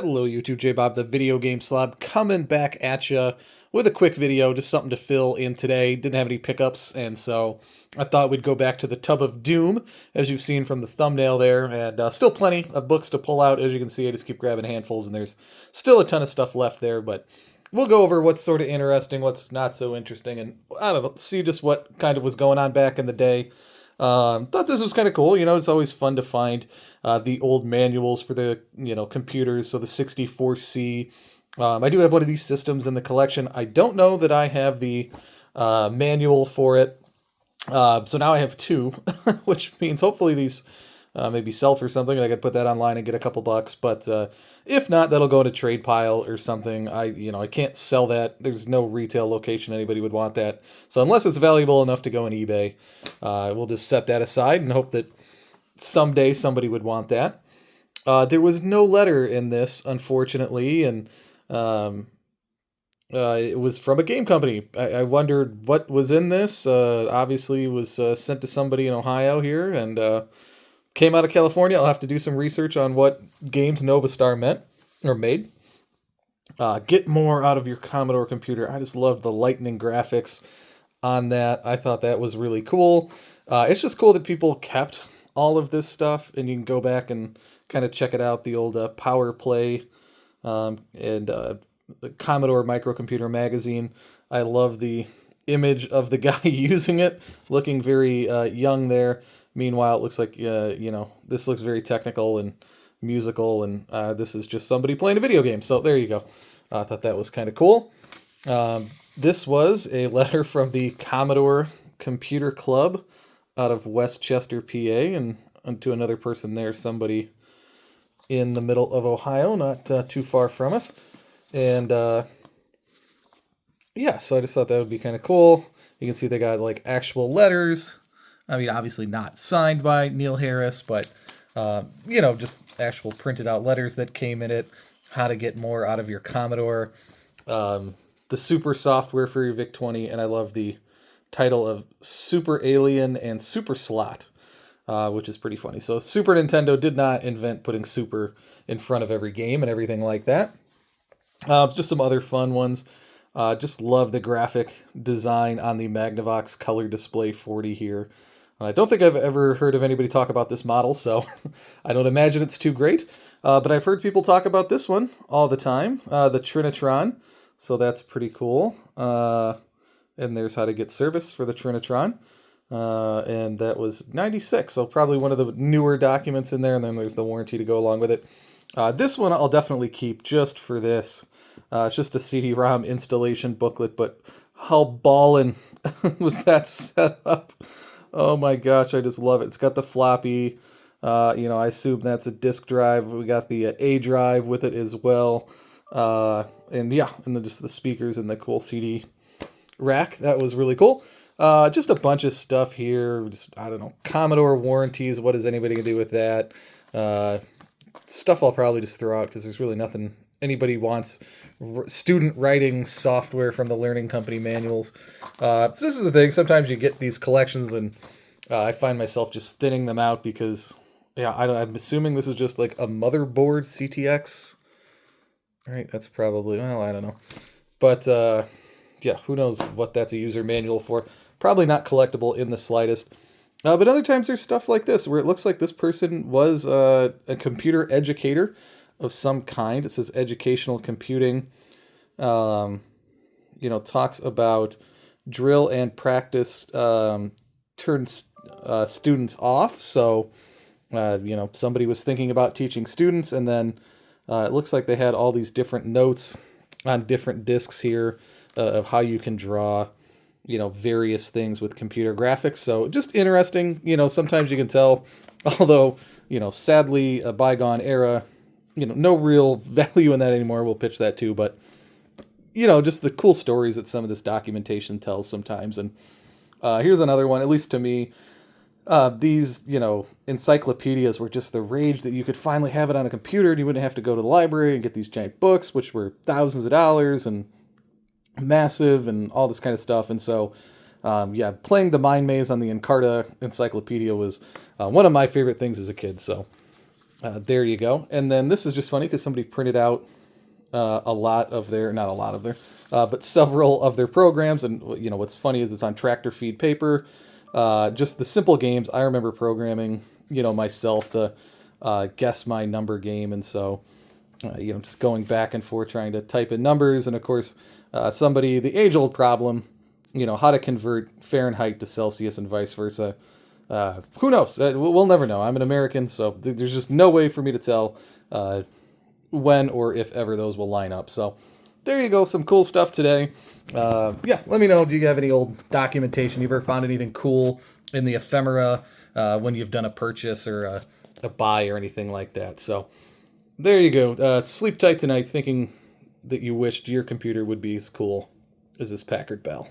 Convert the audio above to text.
Hello YouTube, J-Bob, the video game slob, coming back at ya with a quick video, just something to fill in today. Didn't have any pickups, and so I thought we'd go back to the Tub of Doom, as you've seen from the thumbnail there, and still plenty of books to pull out. As you can see, I just keep grabbing handfuls, and there's still a ton of stuff left there, but we'll go over what's sort of interesting, what's not so interesting, and I don't know, see just what kind of was going on back in the day. Thought this was kind of cool. It's always fun to find the old manuals for the computers. So the 64C. I do have one of these systems in the collection. I don't know that I have the manual for it. So now I have two, which means hopefully these maybe sell for something. I could put that online and get a couple bucks. But if not, that'll go in a trade pile or something. I can't sell that. There's no retail location anybody would want that. So unless it's valuable enough to go on eBay, we'll just set that aside and hope that someday somebody would want that. There was no letter in this, unfortunately, and it was from a game company. I wondered what was in this. Obviously, it was sent to somebody in Ohio here, and came out of California. I'll have to do some research on what games Nova Star meant or made. Get more out of your Commodore computer. I just loved the lightning graphics on that. I thought that was really cool. It's just cool that people kept all of this stuff, and you can go back and kind of check it out. The old Power Play and the Commodore Microcomputer magazine. I love the image of the guy using it, looking very young there. Meanwhile, it looks like, this looks very technical and musical, and this is just somebody playing a video game. So there you go. I thought that was kind of cool. This was a letter from the Commodore Computer Club out of Westchester, PA, and to another person there, somebody in the middle of Ohio, not too far from us. And yeah, so I just thought that would be kind of cool. You can see they got like actual letters. I mean, obviously not signed by Neil Harris, but, just actual printed out letters that came in it, how to get more out of your Commodore, the super software for your VIC-20, and I love the title of Super Alien and Super Slot, which is pretty funny. So Super Nintendo did not invent putting super in front of every game and everything like that. Just some other fun ones. Just love the graphic design on the Magnavox Color Display 40 here. I don't think I've ever heard of anybody talk about this model, so I don't imagine it's too great. But I've heard people talk about this one all the time, the Trinitron. So that's pretty cool. And there's how to get service for the Trinitron. And that was 96, so probably one of the newer documents in there, and then there's the warranty to go along with it. This one I'll definitely keep just for this. It's just a CD-ROM installation booklet, but how ballin' was that set up? Oh my gosh, I just love it. It's got the floppy, I assume that's a disk drive. We got the A drive with it as well. And yeah, and then just the speakers and the cool CD rack. That was really cool. Just a bunch of stuff here. Just, I don't know, Commodore warranties. What is anybody going to do with that? Stuff I'll probably just throw out because there's really nothing anybody wants. Student writing software from the Learning Company manuals. So this is the thing. Sometimes you get these collections, and I find myself just thinning them out because, yeah, I'm assuming this is just like a motherboard CTX. Right? That's probably, well, I don't know. But, yeah, who knows what that's a user manual for. Probably not collectible in the slightest. But other times there's stuff like this where it looks like this person was a computer educator of some kind. It says educational computing. Talks about drill and practice turns students off. So, somebody was thinking about teaching students, and then it looks like they had all these different notes on different discs here of how you can draw, various things with computer graphics. So just interesting. Sometimes you can tell, although, sadly, a bygone era, no real value in that anymore. We'll pitch that too. But, just the cool stories that some of this documentation tells sometimes. And here's another one, at least to me. These, encyclopedias were just the rage that you could finally have it on a computer and you wouldn't have to go to the library and get these giant books, which were thousands of dollars and massive and all this kind of stuff. And so, playing the mind maze on the Encarta encyclopedia was one of my favorite things as a kid. So There you go. And then this is just funny because somebody printed out a lot of their, not a lot of their, but several of their programs. And, you know, what's funny is it's on tractor feed paper. Just the simple games I remember programming, you know, myself, the guess my number game. And so, you know, just going back and forth trying to type in numbers. And of course, the age old problem, you know, how to convert Fahrenheit to Celsius and vice versa. Who knows? We'll never know. I'm an American, so there's just no way for me to tell when or if ever those will line up. So there you go. Some cool stuff today. Yeah, let me know. Do you have any old documentation? You ever found anything cool in the ephemera when you've done a purchase or a buy or anything like that? So there you go. Sleep tight tonight thinking that you wished your computer would be as cool as this Packard Bell.